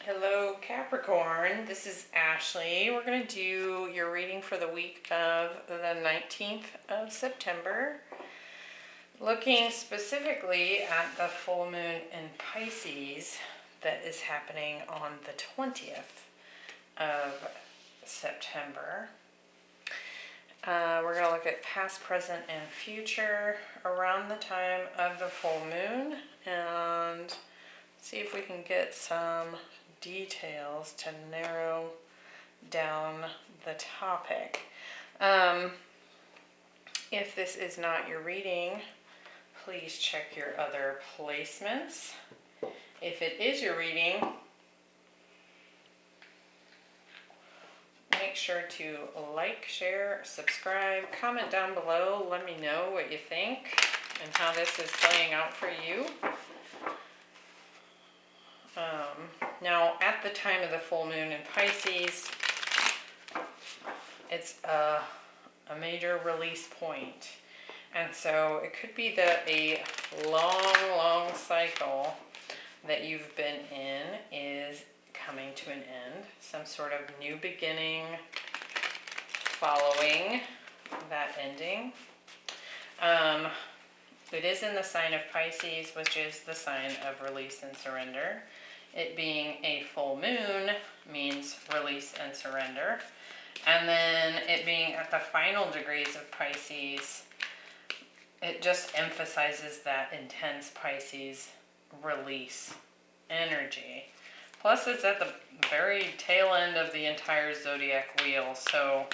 Hello Capricorn, this is Ashley. We're going to do your reading for the week of the 19th of September, looking specifically at the full moon in Pisces that is happening on the 20th of September. We're going to look at past, present, and future around the time of the full moon and see if we can get some details to narrow down the topic. If this is not your reading, please check your other placements. If it is your reading, make sure to like, share, subscribe, comment down below. Let me know what you think and how this is playing out for you. Now, at the time of the full moon in Pisces, it's a major release point. And so it could be that a long cycle that you've been in is coming to an end. Some sort of new beginning following that ending. It is in the sign of Pisces, which is the sign of release and surrender. It being a full moon means release and surrender. And then it being at the final degrees of Pisces, it just emphasizes that intense Pisces release energy. Plus it's at the very tail end of the entire zodiac wheel, so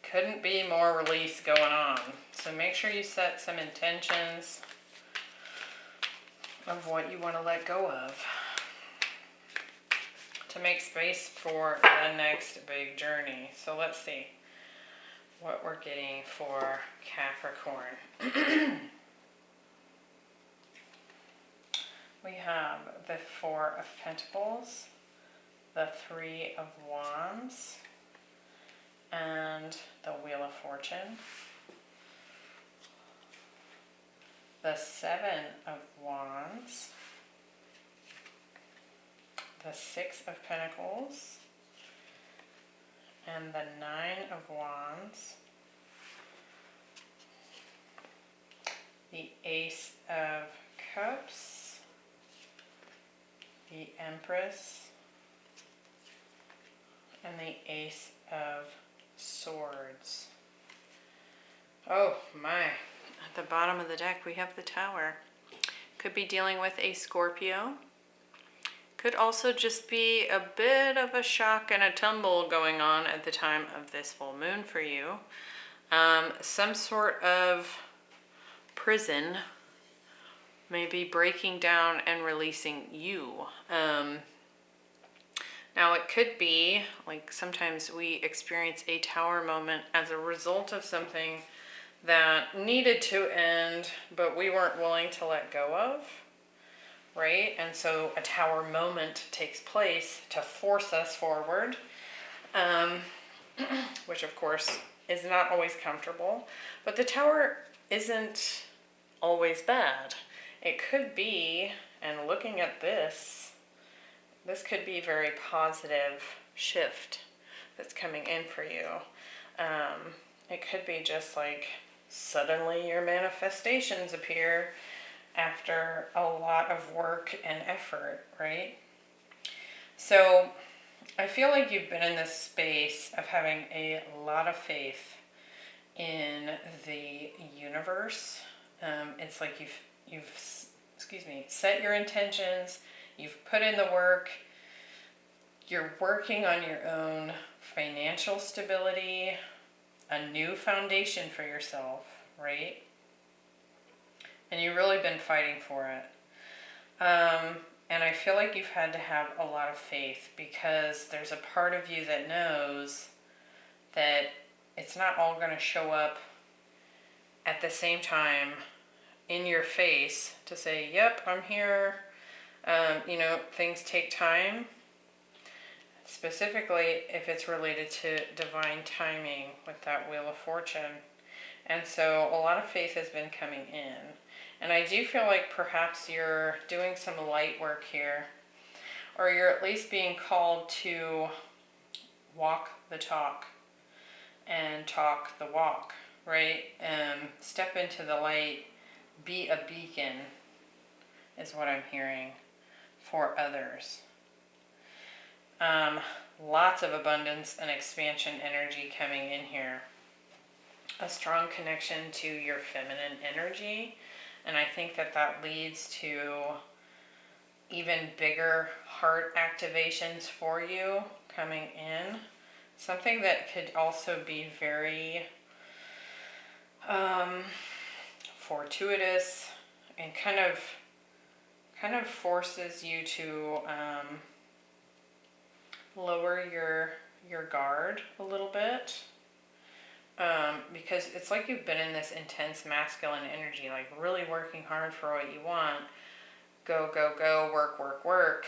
couldn't be more release going on. So make sure you set some intentions of what you want to let go of to make space for the next big journey. So let's see what we're getting for Capricorn. We have the Four of Pentacles, the Three of Wands, and the Wheel of Fortune. The Seven of Wands, the Six of Pentacles, and the Nine of Wands, the Ace of Cups, the Empress, and the Ace of Swords. Oh my, at the bottom of the deck we have the Tower. Could be dealing with a Scorpio. Could also just be a bit of a shock and a tumble going on at the time of this full moon for you. Some sort of prison may be breaking down and releasing you. Now it could be, like sometimes we experience a tower moment as a result of something that needed to end, but we weren't willing to let go of. Right? And so a tower moment takes place to force us forward, which of course is not always comfortable, but the tower isn't always bad. It could be, and looking at this could be a very positive shift that's coming in for you. It could be just like suddenly your manifestations appear after a lot of work and effort, right? So I feel like you've been in this space of having a lot of faith in the universe. It's like you've set your intentions, you've put in the work, you're working on your own financial stability, a new foundation for yourself, right? And you've really been fighting for it. And I feel like you've had to have a lot of faith because there's a part of you that knows that it's not all going to show up at the same time in your face to say, yep, I'm here. Things take time. Specifically, if it's related to divine timing with that Wheel of Fortune. And so a lot of faith has been coming in. And I do feel like perhaps you're doing some light work here or you're at least being called to walk the talk and talk the walk, right? Step into the light, be a beacon is what I'm hearing for others. Lots of abundance and expansion energy coming in here. A strong connection to your feminine energy, and I think that that leads to even bigger heart activations for you coming in. Something that could also be very fortuitous and kind of forces you to lower your guard a little bit, because it's like you've been in this intense masculine energy, like really working hard for what you want, go, work,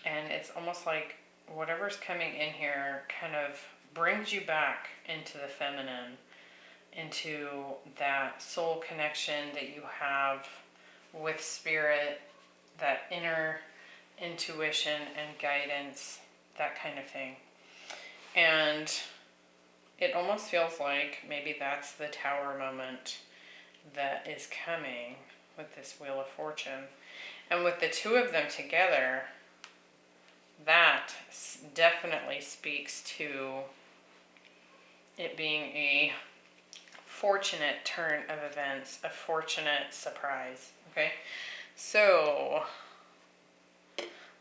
and it's almost like whatever's coming in here kind of brings you back into the feminine, into that soul connection that you have with spirit, that inner intuition and guidance, that kind of thing. And it almost feels like maybe that's the Tower moment that is coming with this Wheel of Fortune. And with the two of them together, that definitely speaks to it being a fortunate turn of events, a fortunate surprise. Okay, so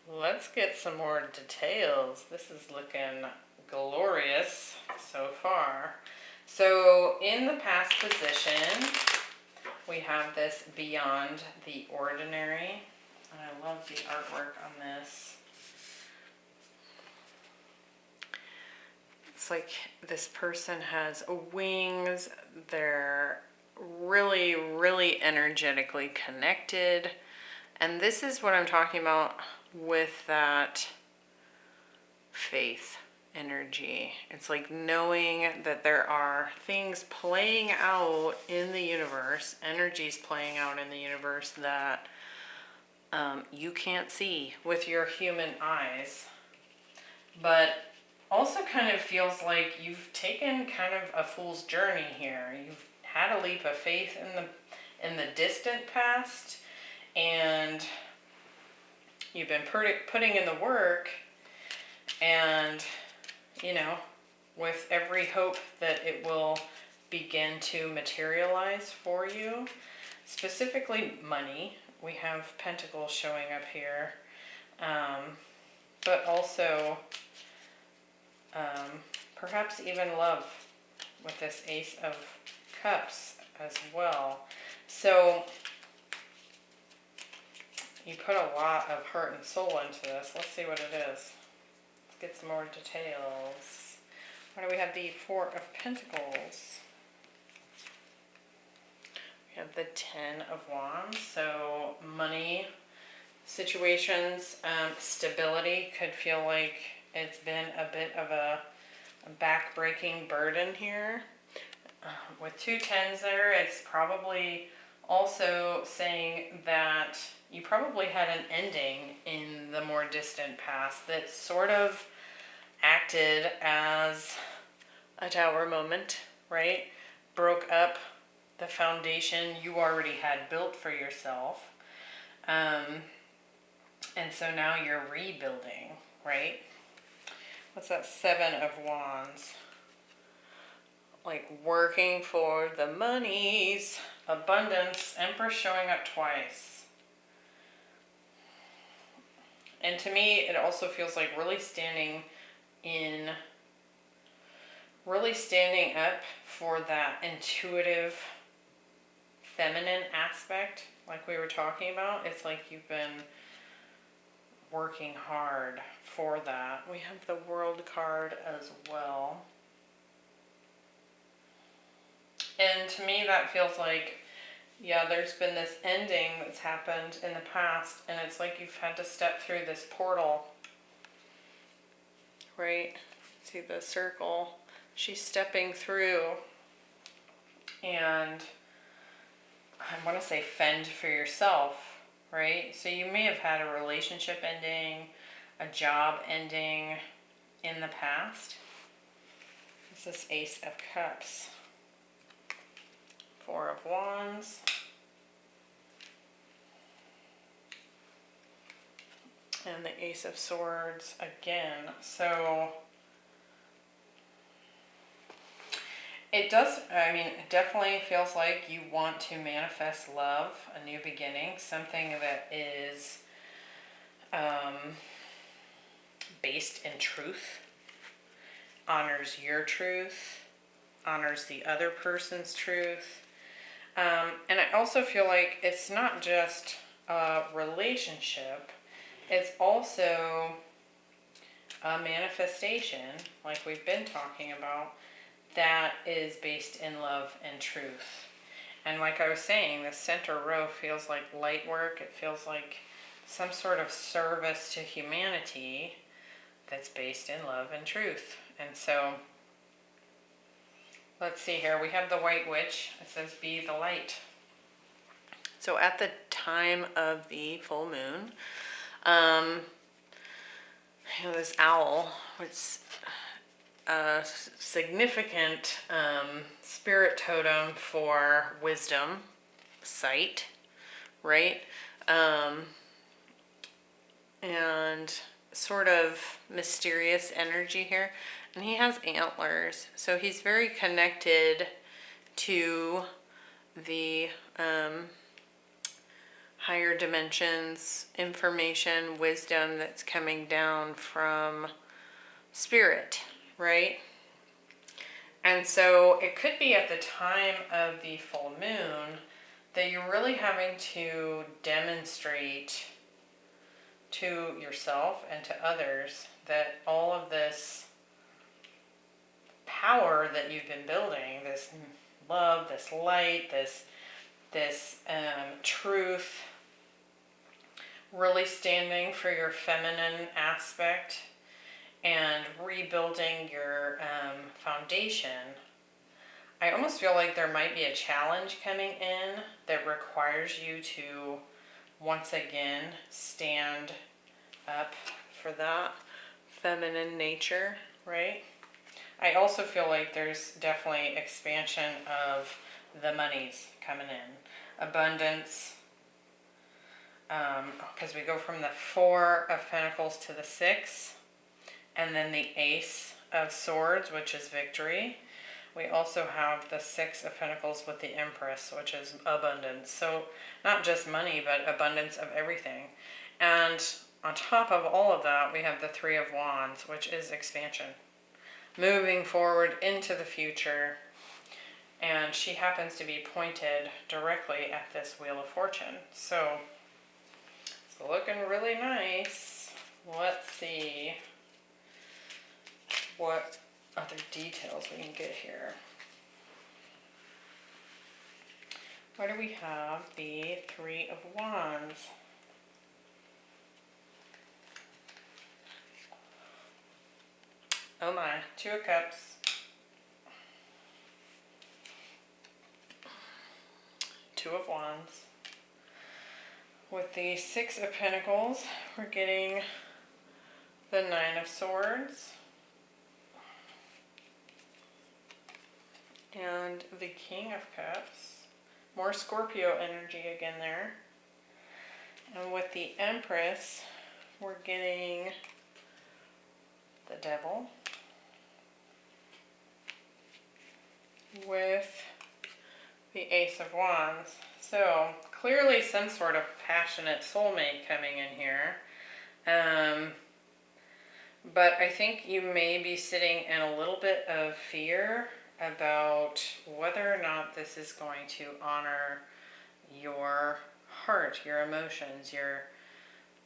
let's get some more details. This is looking glorious so far. So in the past position, we have this beyond the ordinary. And I love the artwork on this. It's like this person has wings. They're really, really energetically connected. And this is what I'm talking about with that faith energy. It's like knowing that there are things playing out in the universe, energies playing out in the universe that you can't see with your human eyes. But also kind of feels like you've taken kind of a fool's journey here. You've had a leap of faith in the distant past, and you've been putting in the work, and with every hope that it will begin to materialize for you. Specifically money. We have Pentacles showing up here, but also perhaps even love with this Ace of Cups as well. So you put a lot of heart and soul into this. Let's see what it is. Let's get some more details. Why do we have the Four of Pentacles? We have the Ten of Wands. So money situations, stability could feel like it's been a bit of a back-breaking burden here. With two tens there, it's probably also saying that you probably had an ending in the more distant past that sort of acted as a Tower moment, right? Broke up the foundation you already had built for yourself. And so now you're rebuilding, right? What's that Seven of Wands? Like working for the monies, abundance, Empress showing up twice. And to me, it also feels like really standing up for that intuitive feminine aspect, like we were talking about. It's like you've been working hard for that. We have the World card as well. And to me, that feels like, yeah, there's been this ending that's happened in the past, and it's like you've had to step through this portal, right? See the circle? She's stepping through, and I want to say fend for yourself, right? So you may have had a relationship ending, a job ending in the past. It's this Ace of Cups. Four of Wands. And the Ace of Swords again. So it does, I mean, it definitely feels like you want to manifest love, a new beginning, something that is based in truth, honors your truth, honors the other person's truth. And I also feel like it's not just a relationship, it's also a manifestation, like we've been talking about, that is based in love and truth. And like I was saying, the center row feels like light work. It feels like some sort of service to humanity that's based in love and truth. And so, let's see here. We have the White Witch. It says, be the light. So at the time of the full moon, this owl, which a significant spirit totem for wisdom, sight, right? And sort of mysterious energy here. And he has antlers, so he's very connected to the higher dimensions, information, wisdom that's coming down from spirit, right? And so it could be at the time of the full moon that you're really having to demonstrate to yourself and to others that all of this power that you've been building, this love, this light, this truth, really standing for your feminine aspect and rebuilding your foundation. I almost feel like there might be a challenge coming in that requires you to once again stand up for that feminine nature, right? I also feel like there's definitely expansion of the monies coming in. Abundance, because we go from the Four of Pentacles to the Six, and then the Ace of Swords, which is victory. We also have the Six of Pentacles with the Empress, which is abundance. So not just money, but abundance of everything. And on top of all of that, we have the Three of Wands, which is expansion. Moving forward into the future. And she happens to be pointed directly at this Wheel of Fortune. So it's looking really nice. Let's see what other details we can get here. Why do we have the Three of Wands? Oh my, Two of Cups. Two of Wands. With the Six of Pentacles, we're getting the Nine of Swords. And the King of Cups. More Scorpio energy again there. And with the Empress, we're getting the Devil. With the Ace of Wands. So clearly some sort of passionate soulmate coming in here. But I think you may be sitting in a little bit of fear about whether or not this is going to honor your heart, your emotions,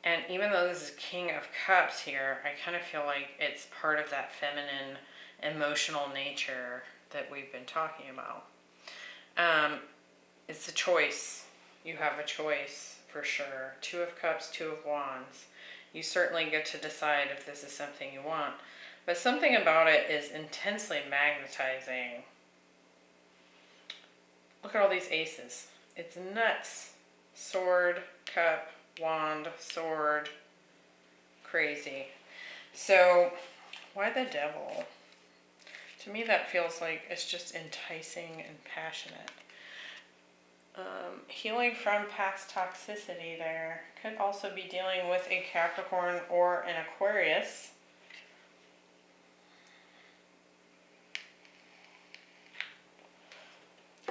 and even though this is King of Cups here, I kind of feel like it's part of that feminine emotional nature that we've been talking about. It's a choice. You have a choice for sure. Two of Cups, Two of Wands. You certainly get to decide if this is something you want. But something about it is intensely magnetizing. Look at all these aces. It's nuts. Sword, cup, wand, sword, crazy. So why the devil? To me that feels like it's just enticing and passionate. Healing from past toxicity there. Could also be dealing with a Capricorn or an Aquarius.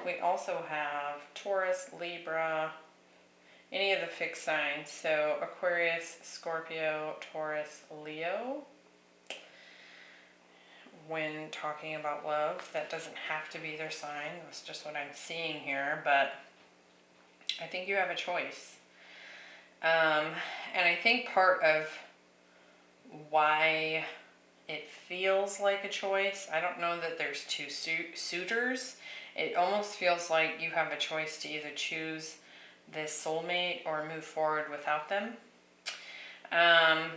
We also have Taurus, Libra, any of the fixed signs. So Aquarius, Scorpio, Taurus, Leo. When talking about love, that doesn't have to be their sign. That's just what I'm seeing here. But I think you have a choice. And I think part of why it feels like a choice, I don't know that there's two suitors. It almost feels like you have a choice to either choose this soulmate or move forward without them. And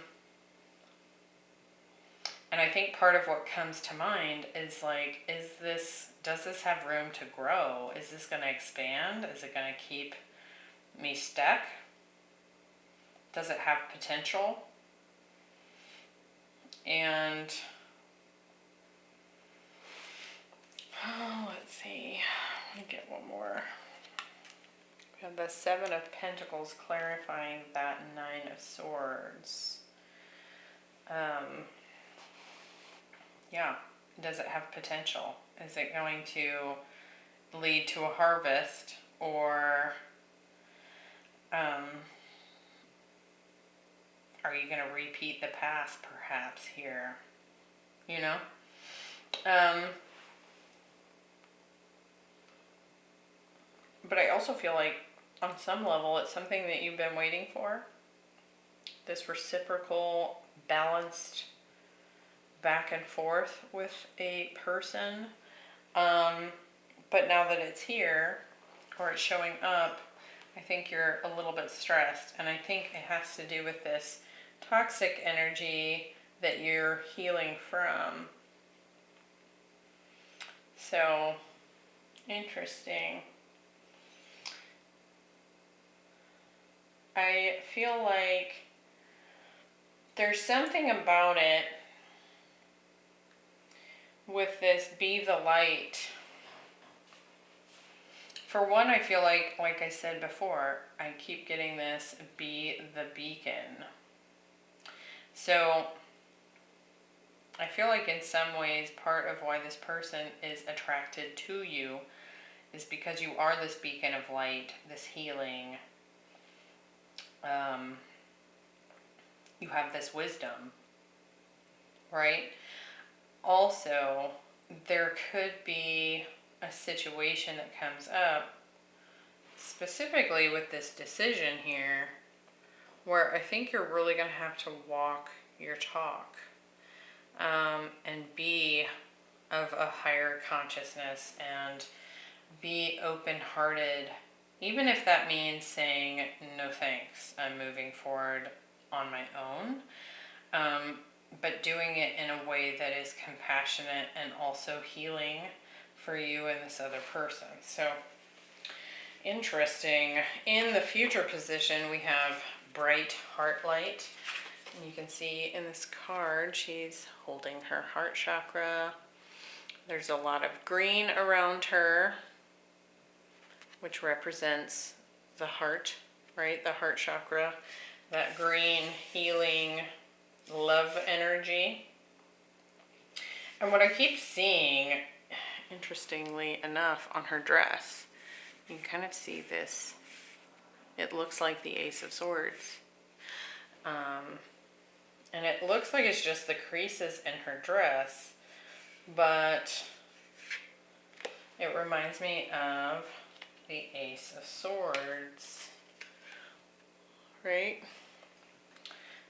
I think part of what comes to mind is like, does this have room to grow? Is this going to expand? Is it going to keep me stuck? Does it have potential? And let's see, let me get one more. We have the Seven of Pentacles clarifying that Nine of Swords. Yeah, does it have potential? Is it going to lead to a harvest, or are you going to repeat the past perhaps here? You know? But I also feel like on some level it's something that you've been waiting for. This reciprocal, balanced back and forth with a person. But now that it's here, or it's showing up, I think you're a little bit stressed. And I think it has to do with this toxic energy that you're healing from. So, interesting. I feel like there's something about it with this be the light. For one, I feel like I said before, I keep getting this be the beacon. So I feel like in some ways part of why this person is attracted to you is because you are this beacon of light, this healing. You have this wisdom, right? Also, there could be a situation that comes up, specifically with this decision here, where I think you're really going to have to walk your talk, and be of a higher consciousness and be open-hearted, even if that means saying, no thanks, I'm moving forward on my own, but doing it in a way that is compassionate and also healing for you and this other person. So, interesting. In the future position, we have bright heart light. And you can see in this card, she's holding her heart chakra. There's a lot of green around her, which represents the heart, right? The heart chakra, that green, healing, love energy. And what I keep seeing, interestingly enough, on her dress, you can kind of see this. It looks like the Ace of Swords. And it looks like it's just the creases in her dress, but it reminds me of the Ace of Swords, right?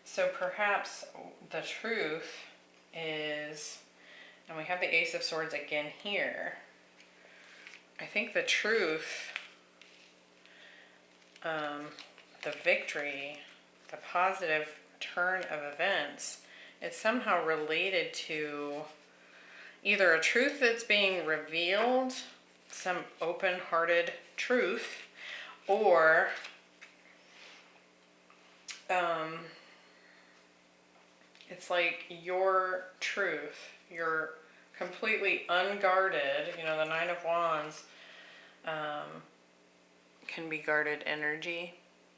So perhaps the truth is, and we have the Ace of Swords again here, I think the truth, the victory, the positive turn of events is somehow related to either a truth that's being revealed, some open-hearted truth, or it's like your truth, you're completely unguarded. You know, the Nine of Wands can be guarded energy.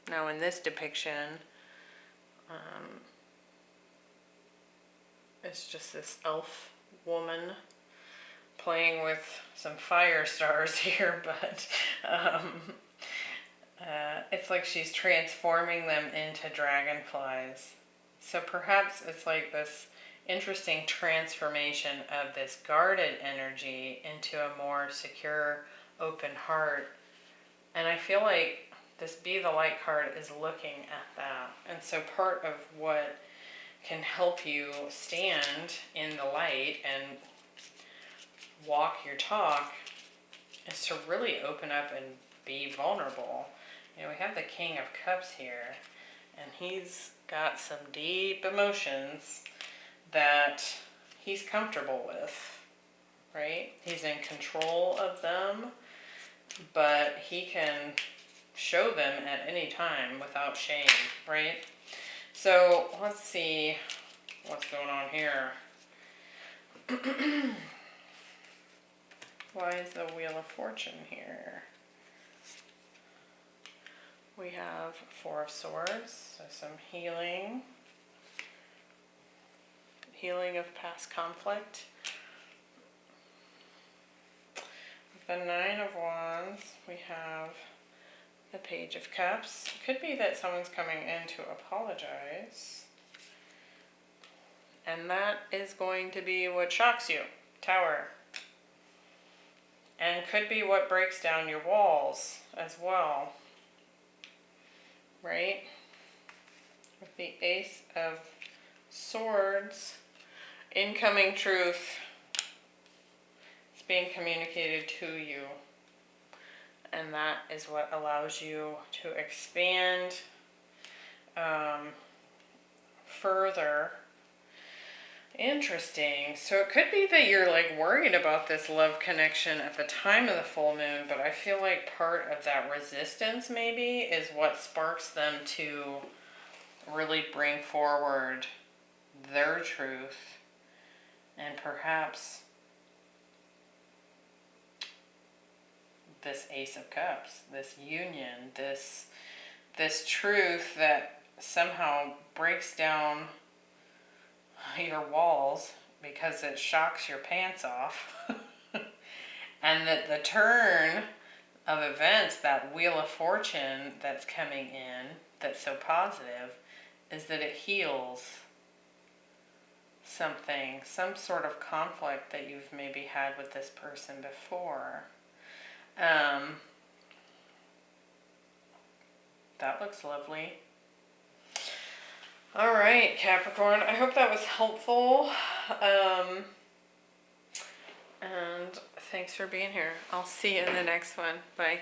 Now in this depiction, it's just this elf woman playing with some fire stars here, but it's like she's transforming them into dragonflies. So perhaps it's like this interesting transformation of this guarded energy into a more secure, open heart. And I feel like this Be the Light card is looking at that. And so part of what can help you stand in the light and walk your talk is to really open up and be vulnerable. You know, we have the King of Cups here, and he's got some deep emotions that he's comfortable with, right? He's in control of them, but he can show them at any time without shame, right? So let's see what's going on here. Why is the Wheel of Fortune here? We have Four of Swords, so some healing of past conflict. The Nine of Wands, we have the Page of Cups. It could be that someone's coming in to apologize. And that is going to be what shocks you, Tower. And could be what breaks down your walls as well. Right? With the Ace of Swords, incoming truth is being communicated to you. And that is what allows you to expand further. Interesting. So it could be that you're like worried about this love connection at the time of the full moon, but I feel like part of that resistance maybe is what sparks them to really bring forward their truth, and perhaps this Ace of Cups, this union, this truth that somehow breaks down your walls because it shocks your pants off. And that the turn of events, that Wheel of Fortune that's coming in, that's so positive, is that it heals something, some sort of conflict that you've maybe had with this person before. That looks lovely. All right, Capricorn, I hope that was helpful. And thanks for being here. I'll see you in the next one. Bye.